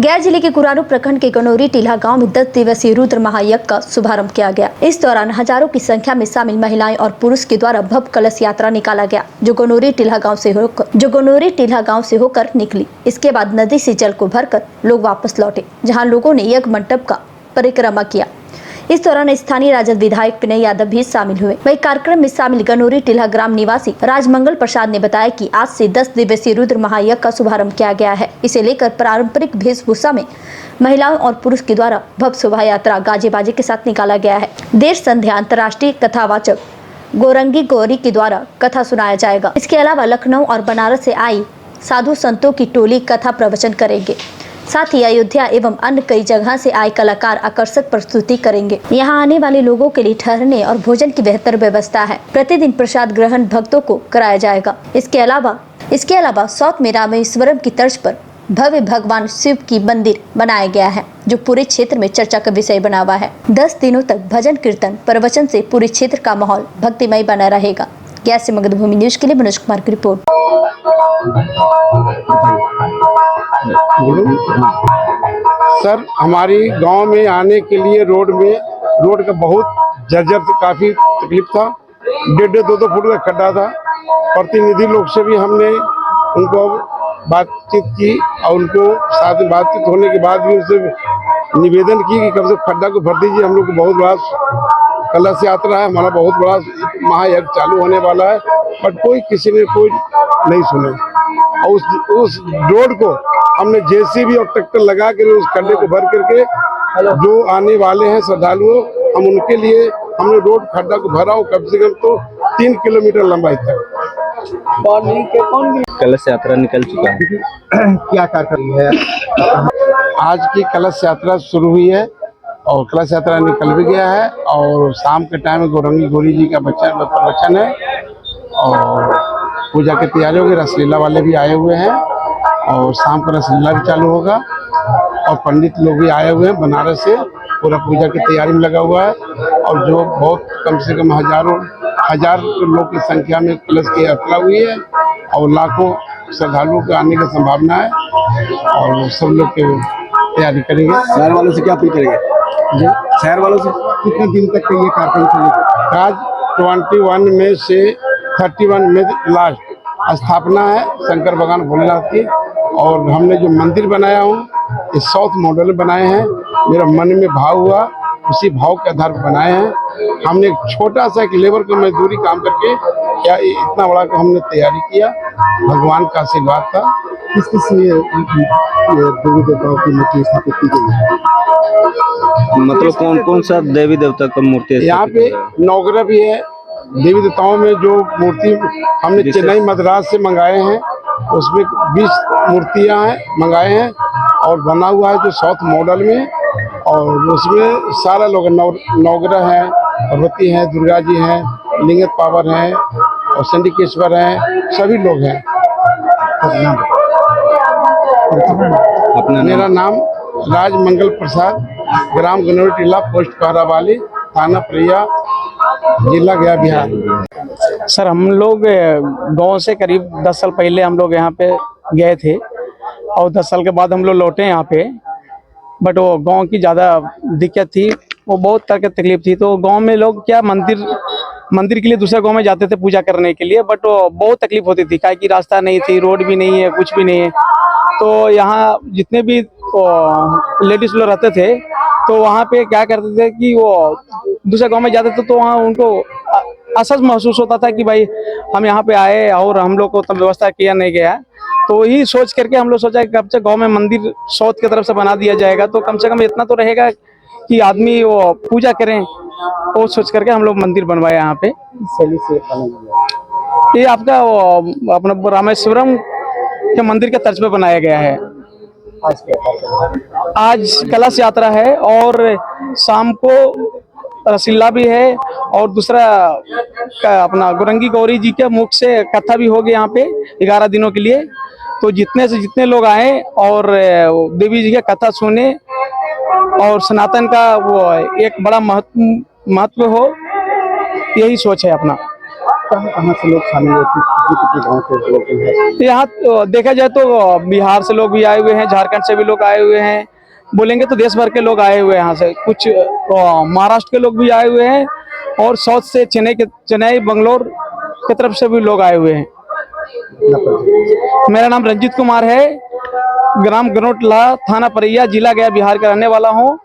गया जिले के कुरारू प्रखंड के गनौरी टीला गांव में 10 दिवसीय रुद्र महायज्ञ का शुभारंभ किया गया। इस दौरान हजारों की संख्या में शामिल महिलाएं और पुरुष के द्वारा भव्य कलश यात्रा निकाला गया, जो गनौरी टीला गांव से होकर निकली। इसके बाद नदी से जल को भरकर लोग वापस लौटे, जहाँ लोगों ने यज्ञ मंडप का परिक्रमा किया। इस दौरान स्थानीय राजद विधायक विनय यादव भी शामिल हुए। वही कार्यक्रम में शामिल गनौरी टीला ग्राम निवासी राजमंगल प्रसाद ने बताया कि आज से 10 दिवसीय रुद्र महायज्ञ का शुभारंभ किया गया है। इसे लेकर पारंपरिक वेशभूषा में महिलाओं और पुरुष के द्वारा भव्य शोभा यात्रा गाजे बाजे के साथ निकाला गया है। देर संध्या अंतर्राष्ट्रीय कथावाचक गोरंगी गौरी के द्वारा कथा सुनाया जाएगा। इसके अलावा लखनऊ और बनारस से आई साधु संतों की टोली कथा प्रवचन करेंगे। साथ ही अयोध्या एवं अन्य कई जगह से आए कलाकार आकर्षक प्रस्तुति करेंगे। यहाँ आने वाले लोगों के लिए ठहरने और भोजन की बेहतर व्यवस्था है। प्रतिदिन प्रसाद ग्रहण भक्तों को कराया जाएगा। इसके अलावा साउथ में रामेश्वरम की तर्ज पर भव्य भगवान शिव की मंदिर बनाया गया है, जो पूरे क्षेत्र में चर्चा का विषय बना हुआ है। 10 दिनों तक भजन कीर्तन प्रवचन से पूरे क्षेत्र का माहौल भक्तिमय बना रहेगा। गया से मगधभूमि न्यूज के लिए मनोज कुमार की रिपोर्ट। सर, हमारी गांव में आने के लिए रोड का बहुत जर्जर काफी तकलीफ था। 1.5-2 फुट का खड्डा था। प्रतिनिधि लोग से भी हमने उनको बातचीत की और उनको साथ में बातचीत होने के बाद भी उनसे निवेदन की कि कम से कम खड्डा को भर दीजिए। हम लोग को बहुत बड़ा कलश यात्रा है, हमारा बहुत बड़ा महायज्ञ चालू होने वाला है, बट किसी ने नहीं सुने। और उस रोड को हमने जेसीबी और ट्रैक्टर लगा कर उस खड्डे को भर करके जो आने वाले हैं श्रद्धालुओं, हम उनके लिए हमने रोड खड्डा को भरा। कम से कम तो 3 किलोमीटर लंबाई तक कलश यात्रा निकल चुका है। क्या कार्यक्रम है? आज की कलश यात्रा शुरू हुई है और कलश यात्रा निकल भी गया है और शाम के टाइम में गोरंगी गौरी जी का प्रवचन है और पूजा की तैयारी होगी। रसलीला वाले भी आए हुए हैं और शाम को रसलीला भी चालू होगा और पंडित लोग भी आए हुए हैं बनारस से। पूरा पूजा की तैयारी में लगा हुआ है और जो बहुत कम से कम हजार लोग की संख्या में कलश की यात्रा हुई है और लाखों श्रद्धालुओं के आने की संभावना है और सब लोग की तैयारी करेंगे। शहर वालों से क्या अपील करेंगे जी? शहर वालों से कितने दिन तक का ये कार्यक्रम चलेगा? आज 21 मई से 31 मई लास्ट स्थापना है शंकर भगवान भोलेनाथ की। और हमने जो मंदिर बनाया हूँ ये साउथ मॉडल बनाए हैं। मेरा मन में भाव हुआ, उसी भाव के आधार पर बनाए हैं। हमने एक छोटा सा एक लेबर का मजदूरी काम करके क्या इतना बड़ा का हमने तैयारी किया। भगवान का आशीर्वाद था। किस देवी देवताओं की मूर्ति स्थापित की गई है? मतलब कौन सा देवी देवता का मूर्ति है? यहाँ पे नवग्रह भी है। देवी देवताओं में जो मूर्ति हमने चेन्नई मद्रास से मंगाए हैं, उसमें 20 मूर्तियाँ मंगाए हैं और बना हुआ है जो साउथ मॉडल में। और उसमें सारा लोग नवग्रह हैं, भगवती हैं, दुर्गा जी हैं, लिंगत पावर हैं और चंडिकेश्वर हैं, सभी लोग हैं। मेरा नाम राजमंगल प्रसाद, ग्राम गनौरी टीला, पोस्ट कहरावाली, थाना प्रिया, जिला गया, बिहार। सर, हम लोग गांव से करीब 10 साल पहले हम लोग यहाँ पे गए थे और 10 साल के बाद हम लोग लौटे यहाँ पे। बट वो गांव की ज़्यादा दिक्कत थी, वो बहुत तरह की तकलीफ थी। तो गांव में लोग क्या मंदिर के लिए दूसरे गांव में जाते थे पूजा करने के लिए, बट वो बहुत तकलीफ होती थी, काहे कि रास्ता नहीं थी, रोड भी नहीं है, कुछ भी नहीं है। तो यहाँ जितने भी लेडीज लोग रहते थे तो वहाँ पे क्या करते थे कि वो दूसरे गांव में जाते थे तो वहाँ उनको असहज महसूस होता था कि भाई हम यहाँ पे आए और हम लोग को तब व्यवस्था किया नहीं गया। तो यही सोच करके हम लोग सोचा कि कब से गांव में मंदिर साउथ की तरफ से बना दिया जाएगा तो कम से कम इतना तो रहेगा कि आदमी वो पूजा करें। वो सोच करके हम लोग मंदिर बनवाए यहाँ पे। ये आपका अपना रामेश्वरम के मंदिर के तर्ज पे बनाया गया है। आज कलश यात्रा है और शाम को रसलीला भी है और दूसरा अपना गोरंगी गौरी जी के मुख से कथा भी होगी यहाँ पे 11 दिनों के लिए। तो जितने से जितने लोग आए और देवी जी का कथा सुने और सनातन का वो एक बड़ा महत्व हो, यही सोच है अपना। कहाँ कहाँ से लोग शामिल हुए, कितने गाँव से लोग हैं? यहाँ देखा जाए तो बिहार से लोग भी आए हुए हैं, झारखंड से भी लोग आए हुए हैं, बोलेंगे तो देश भर के लोग आए हुए हैं यहाँ से। कुछ महाराष्ट्र के लोग भी आए हुए हैं और साउथ से चेन्नई बंगलोर की तरफ से भी लोग आए हुए हैं। मेरा नाम रंजीत कुमार है, ग्राम गनोटला, थाना परैया, जिला गया, बिहार का रहने वाला हूँ।